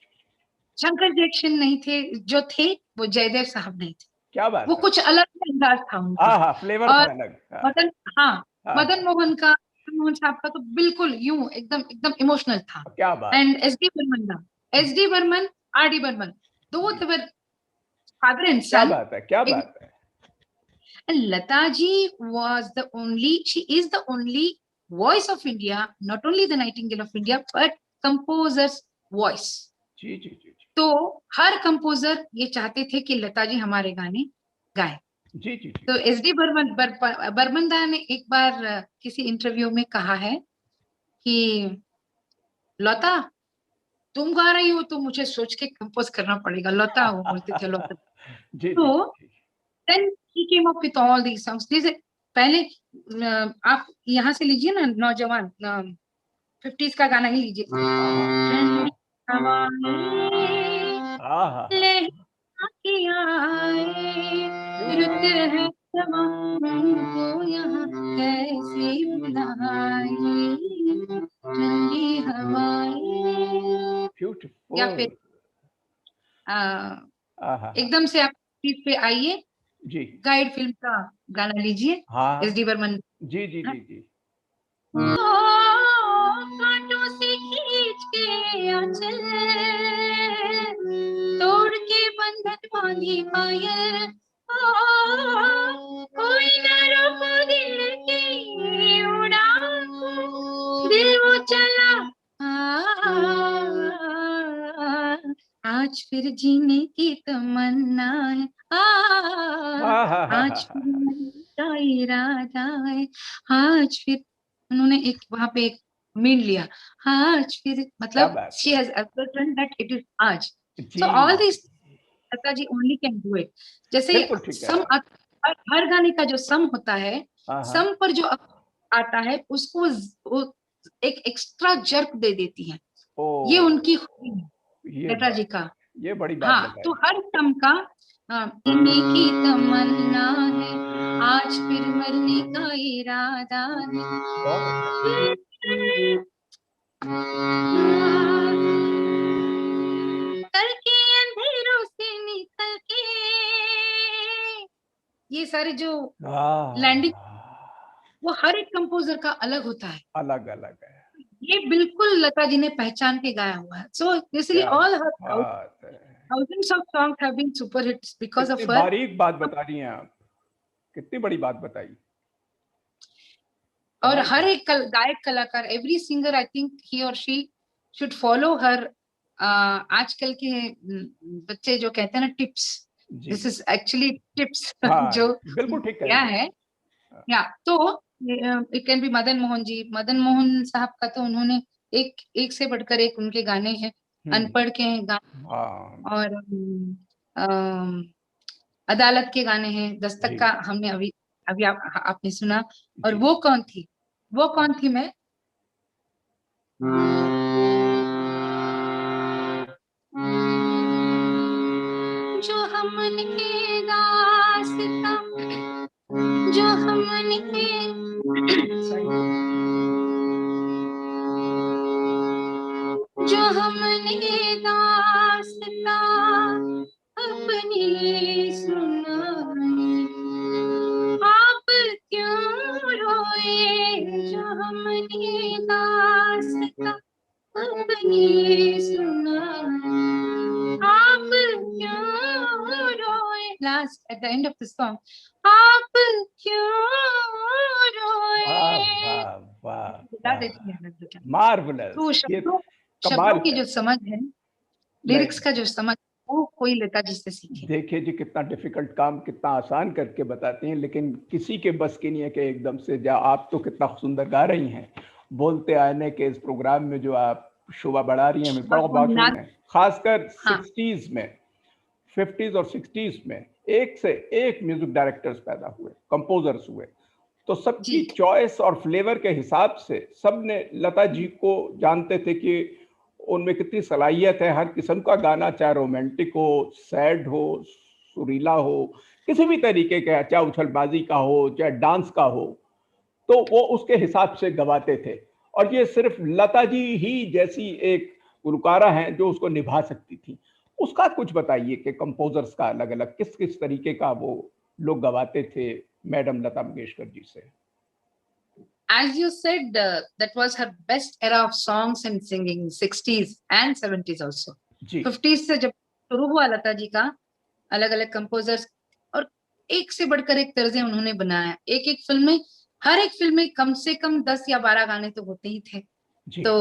शंकर जयकिशन नहीं थे, जो थे वो जयदेव साहब नहीं थे। क्या बात वो है। कुछ अलग अंदाज था उनका। हाँ हाँ, फ्लेवर था अलग। मदन, मदन मोहन का, मदन मोहन साहब का तो बिल्कुल यूं एकदम एकदम इमोशनल था। क्या बात। And S D Burman, R D Burman, दो थे फादर एंड सन। क्या बात है, क्या बात है। And Lata ji was the only, she is the only voice of India, not only the Nightingale of India, but composer's voice. जी जी जी जी तो हर कंपोजर ये चाहते थे कि लता जी हमारे गाने गाएं। जी जी जी तो SD बर्मन दा ने एक बार किसी इंटरव्यू में कहा है कि लता तुम गा रही हो तो मुझे सोच के कंपोज करना पड़ेगा। लता वो बोलते थे लता। जी तो जी then he came up with all these songs. जैसे पहले आप यहाँ से लीजिए ना, नौजवान 50s का गाना ही लीजिए। ठंडी हवाएं हाँ लहरा के आए, रुत है को यहाँ कैसे बुलाए, ठंडी हवाएं। या ब्यूटीफुल। फिर एकदम से आप पीठ पे आइए, जी गाइड फिल्म का गाना लीजिए, हाँ SD बर्मन। जी जी जी जी कांटों से खींच के आंचल, तोड़ के बंधन बांधी पायल, कोई न रोको दिल की उड़ान, दिल वो चला आज फिर जीने की तमन्ना है, आज फिर मन का इरादा है, आज फिर उन्होंने एक वहां पे एक मीन लिया, आज फिर मतलब she has ascertained that it is आज। So all these Lata ji only can do it। जैसे सम, हर गाने का जो सम होता है, सम पर जो आता है उसको वो एक एक्स्ट्रा जर्क दे देती है। ये उनकी खूबी है लता जी का। ये बड़ी बात हाँ, तो हर सम का इन्हीं की तमन्ना है, आज फिर मरने का इरादा है। कल के अंधेरों से निकल के, ये सारे जो लैंडिंग वो हर एक कंपोजर का अलग होता है, अलग अलग है। ये बिल्कुल लता जी ने पहचान के गाया हुआ है। सो इसलिए all her thousands of songs have been super hits because of her। बारीक बात बता रही हैं आप, कितनी बड़ी बात बताई। और हर एक गायक कलाकार, every singer, I think he और शी शुड फॉलो हर। आजकल के बच्चे जो कहते हैं ना tips, this is actually tips जो बिल्कुल ठीक क्या है। या तो it can be Madan Mohan ji, Madan Mohan sahab का तो उन्होंने एक से बढ़कर एक उनके गाने हैं, अनपढ़ के गाने, और अदालत के गाने हैं, दस्तक का हमने अभी आपने सुना। और वो कौन थी मैं जो हमने दास्तां, जो हमने जो हमने दास्तां अपनी सुनाई, आप क्यों रोए, जो हमने दास्तां अपनी सुनाई, आप क्यों रोए। Last at the end of the song, आप क्यों रोए। मार्वलस। तो शब्दों की जो समझ है, लिरिक्स का जो समझ, वो कोई लता जी से सीखे। देखिए जी कितना डिफिकल्ट काम कितना आसान करके बताती हैं, लेकिन किसी के बस की नहीं है कि एकदम से आप तो कितना सुंदर गा रही हैं। बोलते आने के इस प्रोग्राम में जो आप शोभा बढ़ा रही हैं, बहुत है। खासकर 60s में, 50s और 60s में एक से एक म्यूजिक डायरेक्टर्स पैदा हुए, कंपोजर्स हुए, तो सबकी चॉइस और फ्लेवर के हिसाब से सबने लता जी को जानते थे कि उनमें कितनी सलाहियत है। हर किस्म का गाना, चाहे रोमांटिक हो, सैड हो, सुरीला हो, किसी भी तरीके का, चाहे उछलबाजी का हो, चाहे डांस का हो, तो वो उसके हिसाब से गवाते थे। और ये सिर्फ लता जी ही जैसी एक गुलकारा हैं जो उसको निभा सकती थी। उसका कुछ बताइए कि कंपोजर्स का अलग अलग किस किस तरीके का वो लोग गवाते थे मैडम लता मंगेशकर जी से। As you said, that was her best era of songs and singing, 60s and 70s also। 50s से जब शुरू हुआ लता जी का, अलग अलग कंपोजर्स और एक से बढ़कर एक तर्जें उन्होंने बनाया। एक एक फिल्म में हर एक फिल्म में कम से कम 10 या 12 गाने तो होते ही थे। जी तो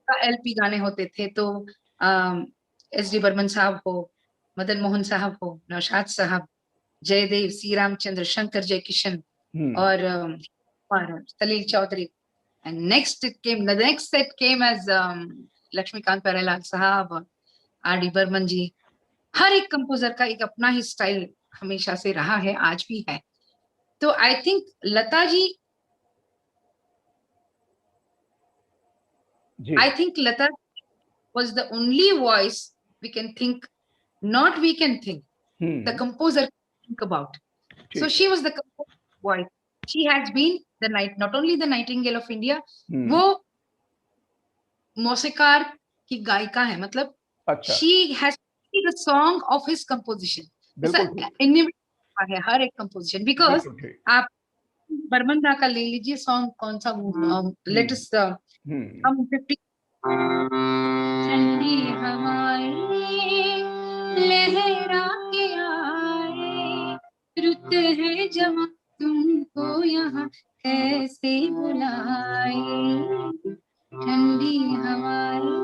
एलपी गाने होते थे। तो एस डी बर्मन साहब हो, मदन मोहन साहब हो, नौशाद साहब, जयदेव, सी रामचंद्र, शंकर जयकिशन और सलील Chaudhary. And next the next set came as Laxmikant Pyarelal साहब, आर डी बर्मन जी। हर एक कंपोजर का एक अपना ही स्टाइल हमेशा से रहा है, आज भी है। तो I think Lata ji, I think Lata was the only voice we can think, not we can think, the composer can think about. So she was the voice. She has been the not only the Nightingale of India, वो मौसीकार की गायिका है, मतलब she has the song of his composition. है हर एक composition, because आप बर्मन दा का ले लीजिए सॉन्ग, कौन सा लेटेस्ट हम 50 ठंडी हवाएं लहरा के आए, रुत है जवां तुमको यहाँ कैसे बुलाए, ठंडी हवाएं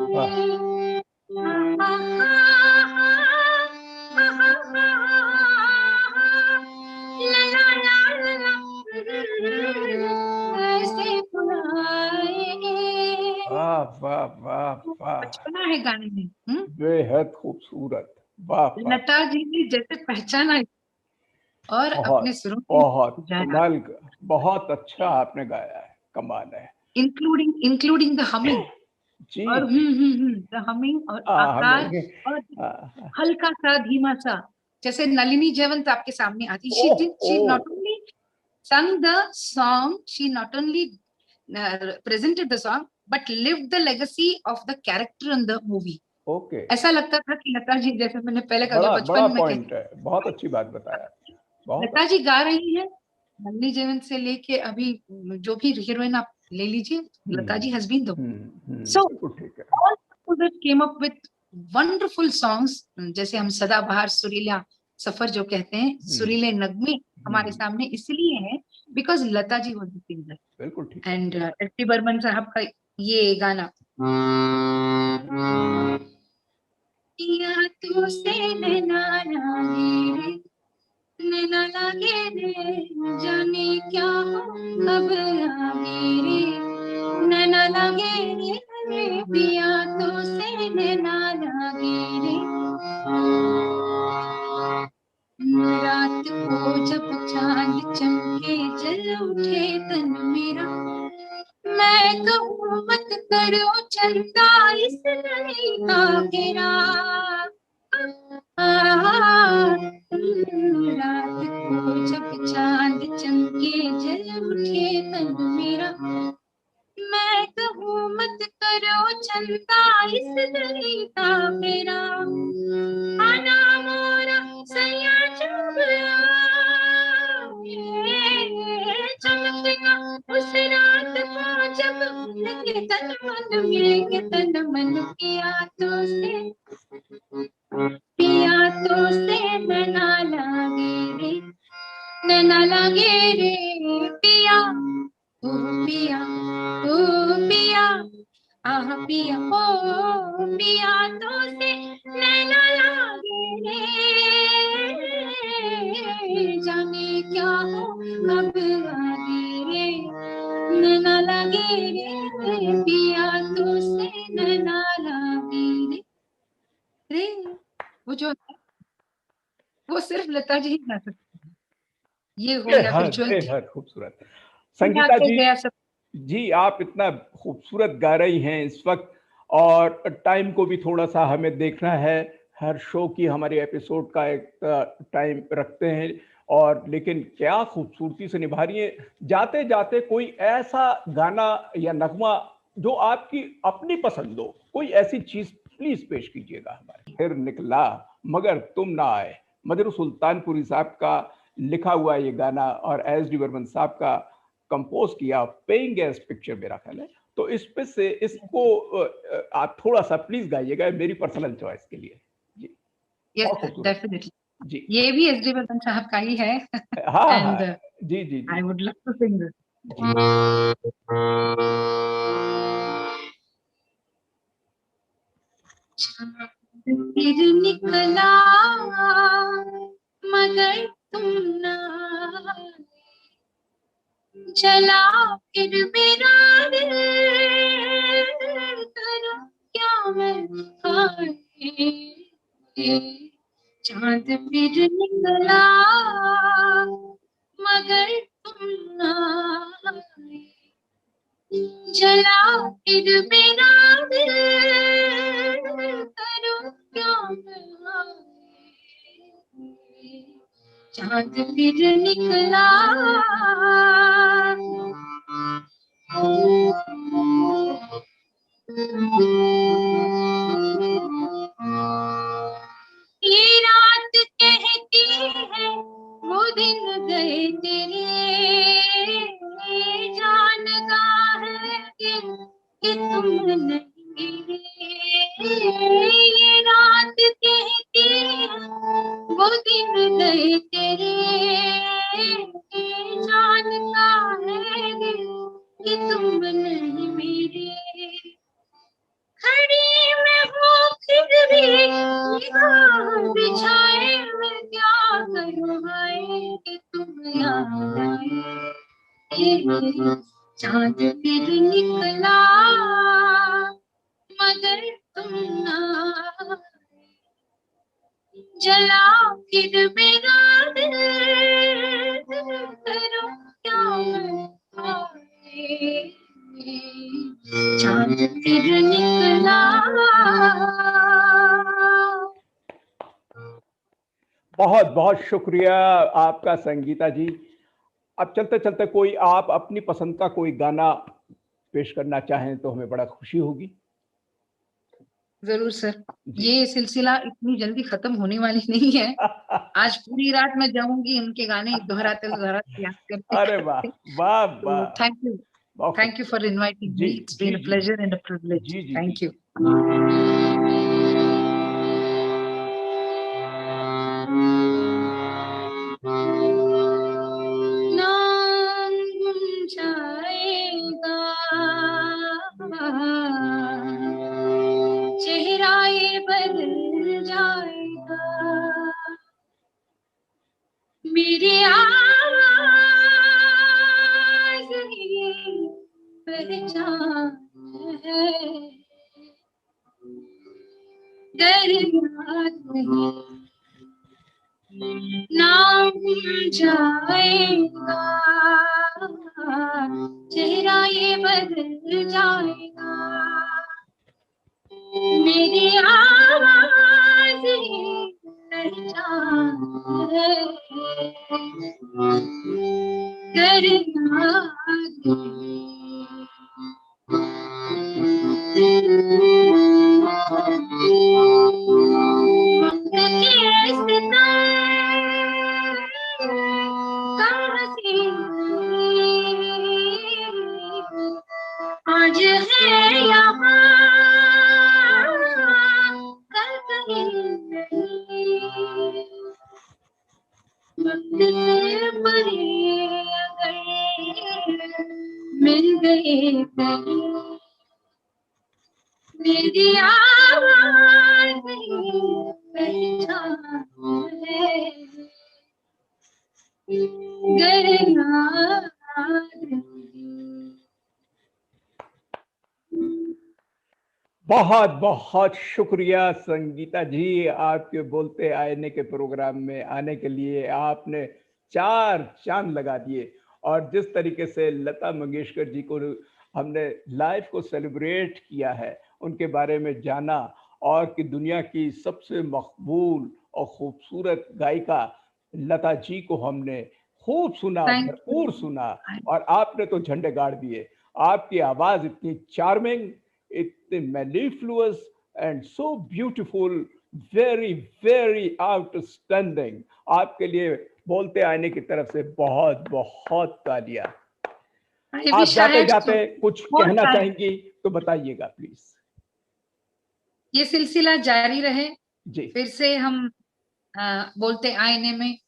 ऐसे बुलाए। वाह वाह वाह वाह, बचपना है गाने में। बेहद खूबसूरत। वाह, लता जी ने जैसे पहचाना और अपने सुरों बहुत कमाल, बहुत अच्छा आपने गाया है, कमाल है। इंक्लूडिंग द हमिंग जी, और द हमिंग और आकार और हल्का सा धीमा सा, जैसे नलिनी जयवंत आपके सामने आती, she not only sung the song, she not only presented the song but lived the legacy of the character in the movie. Okay, ऐसा लगता था कि लता जी, जैसे मैंने पहले कहा, बचपन में पॉइंट है, बहुत अच्छी बात बताया। लता जी गा रही है, नलिनी जयवंत से लेके अभी जो भी हीरोइन आप ले लीजिए, Lata ji has been the so all composers came up with wonderful songs, जैसे हम सदाबहार सुरीला सफर जो कहते हैं, सुरीले नगमे हमारे सामने इसलिए है because Lata ji was the singer. बिल्कुल ठीक। एंड एस डी बर्मन साहब का ये गाना, तो से नैना लागे रे, जाने क्या हो अब आगे रे, नैना लागे रे पिया तो से नैना लागे रे, रात को जब चांद चमके जल उठे तन मेरा, मैं कहूँ मत करो चंदा इस नई का घेरा, रात को जब चांद चमके जल उठे तन मेरा, मैं कहूँ मत करो चंदा इस नई का घेरा, आना मोरा सैया चुगला चमकना उस रात को जब मिलेंगे तन मन, मिलेंगे तन मन, पिया तो से नैना लागे रे, नैना लागे रे पिया, ओ पिया, ओ पिया, आह पिया, ओ पिया तो से नैना लागे रे, जाने क्या हो अब आगे रे, नैना लागे रे पिया तो से नैना लागे रे। वो जो वो सिर्फ लता जी ही गा सकती है, ये हो गया विजुअल। खूबसूरत संगीता जी, आप इतना खूबसूरत गा रही हैं इस वक्त, और टाइम को भी थोड़ा सा हमें देखना है, हर शो की हमारे एपिसोड का एक टाइम रखते हैं, और लेकिन क्या खूबसूरती से निभा रही है। जाते जाते कोई ऐसा गाना या नगमा जो आपकी अपनी पसंद हो, कोई ऐसी चीज प्लीज पेश कीजिएगा हमारे। फिर निकला मगर तुम ना आए, मदरू सुल्तानपुरी साहब का लिखा हुआ ये गाना और एस डी बर्मन साहब का कंपोज किया, पेइंग गेस्ट पिक्चर मेरा ख्याल है। तो इस पे से इसको आप थोड़ा सा प्लीज गाइएगा, मेरी पर्सनल चॉइस के लिए। जी यस डेफिनेटली जी, ये भी एस डी बर्मन साहब का ही है। हाँ, जी जी, I would love to sing this. जी फिर निकला मगर तुम ना आए। चला फिर मेरा दिल, करूं क्या मैं हाय। चांद फिर निकला मगर तुम ना आए। जला फिर मेरा दिल, करूं क्या मैं हाय। चांद फिर निकला। ये रात कहती है वो दिन गए तेरे, जानता है कि तुम नहीं मेरे। ये रात कहती है वो दिन गए तेरे, जानता है कि तुम नहीं मेरे। खड़ी मैं हूँ फिर भी निगाह बिछाए, मैं क्या करूँ हाय कि तुम याद आए। चांद फिर निकला मगर तुम ना आए। जला फिर मेरा दिल, करूं क्या मैं हाय। चांद फिर निकला। बहुत बहुत शुक्रिया आपका संगीता जी। अब चलते चलते कोई आप अपनी पसंद का कोई गाना पेश करना चाहें तो हमें बड़ा खुशी होगी। जरूर सर, जी ये सिलसिला इतनी जल्दी खत्म होने वाली नहीं है। आज पूरी रात मैं जाऊंगी उनके गाने दोहराते दोहराते याद अरे वाह करते। वाह तो वाह, बहुत थैंक यू फॉर इनवाइटिंग जी मी। इट्स जी बीन अ जी प्लेजर एंड अ प्रिविलेज। जी जी जी थैंक यू। नाम गुम जाएगा, चेहरा ये बदल जाएगा, मेरी आवाज ही पहचान है। दरिया नहीं नाम जाएगा, चेहरा ये बदल जाएगा, मेरी आवाज ही पहचान है। दरिया वक्त के सितारे कम हंसी आज है यहाँ, कल कहीं नहीं। वक्त से परे अगर मिल गए कहीं, मेरी आवाज पहचान है। गर याद बहुत बहुत शुक्रिया संगीता जी, आपके बोलते आईने के प्रोग्राम में आने के लिए। आपने चार चांद लगा दिए और जिस तरीके से लता मंगेशकर जी को हमने लाइफ को सेलिब्रेट किया है, उनके बारे में जाना, और कि दुनिया की सबसे मकबूल और खूबसूरत गायिका लता जी को हमने खूब सुना, थैंक भरपूर सुना, और आपने तो झंडे गाड़ दिए। आपकी आवाज इतनी चार्मिंग, इतनी mellifluous and so beautiful, very very outstanding। आपके लिए बोलते आने की तरफ से बहुत बहुत तालियां। आई आप विश आई जाते हैड जाते कुछ मोर कहना टाइम। चाहेंगी तो बताइएगा प्लीज। ये सिलसिला जारी रहे। जी फिर से हम बोलते आईने में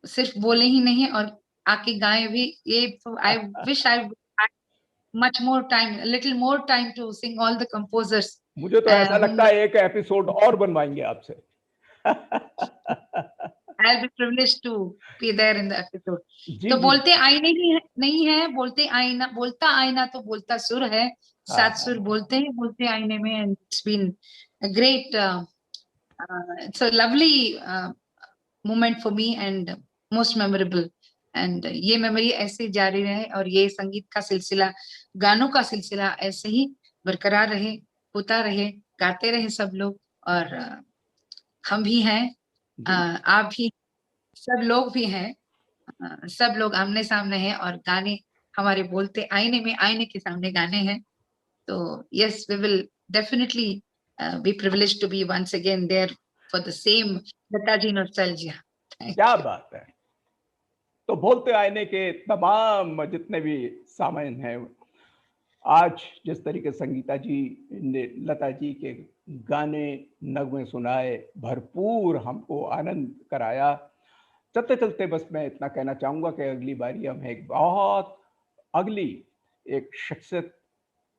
सिर्फ बोले ही नहीं और आके गाएं भी ये। I wish I much more time, a little more time to sing all the composers. मुझे तो ऐसा whom लगता है एक एपिसोड और बनवाएंगे आपसे। I'll be privileged to be there in the episode. जी तो जी बोलते आईने नहीं है, बोलते आईना, बोलता आईना तो बोलता सुर है, हाँ 7 सुर बोलते हैं बोलते आईने में। And it's been a great it's a lovely moment for me and most memorable. And ये मेमोरी ऐसे जारी रहे और ये संगीत का सिलसिला, गानों का सिलसिला ऐसे ही बरकरार रहे, होता रहे, गाते रहे सब लोग। और हम भी हैं, जी आप भी, सब लोग भी हैं, सब लोग आमने सामने हैं और गाने हमारे बोलते आईने में, आईने के सामने गाने हैं। तो yes, we will definitely be privileged to be once again there for the same Lataji nostalgia. Thank क्या you. बात है। तो बोलते आईने के तमाम जितने भी सामान हैं, आज जिस तरीके संगीता जी ने लता जी के गाने नगमे सुनाए, भरपूर हमको आनंद कराया। चलते चलते बस मैं इतना कहना चाहूँगा कि अगली बारी हम एक बहुत अगली एक शख्सियत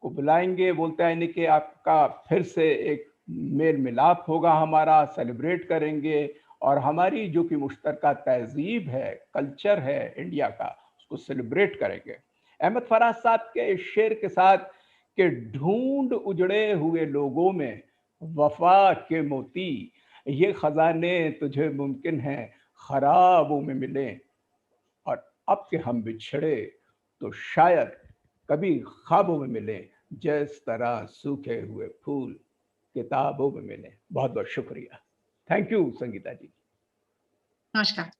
को बुलाएंगे बोलते आईने के, आपका फिर से एक मेल मिलाप होगा, हमारा सेलिब्रेट करेंगे और हमारी जो कि मुश्तरका तहजीब है, कल्चर है इंडिया का, उसको सेलिब्रेट करेंगे। अहमद फराज साहब के इस शेर के साथ कि ढूंढ उजड़े हुए लोगों में वफा के मोती, ये खजाने तुझे मुमकिन है खराबों में मिलें, और अब के हम बिछड़े तो शायद कभी ख्वाबों में मिलें, जिस तरह सूखे हुए फूल किताबों में मिलें। बहुत बहुत शुक्रिया। थैंक यू संगीता जी। नमस्कार।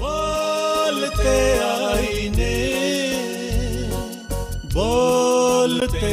बोलते आईने, बोलते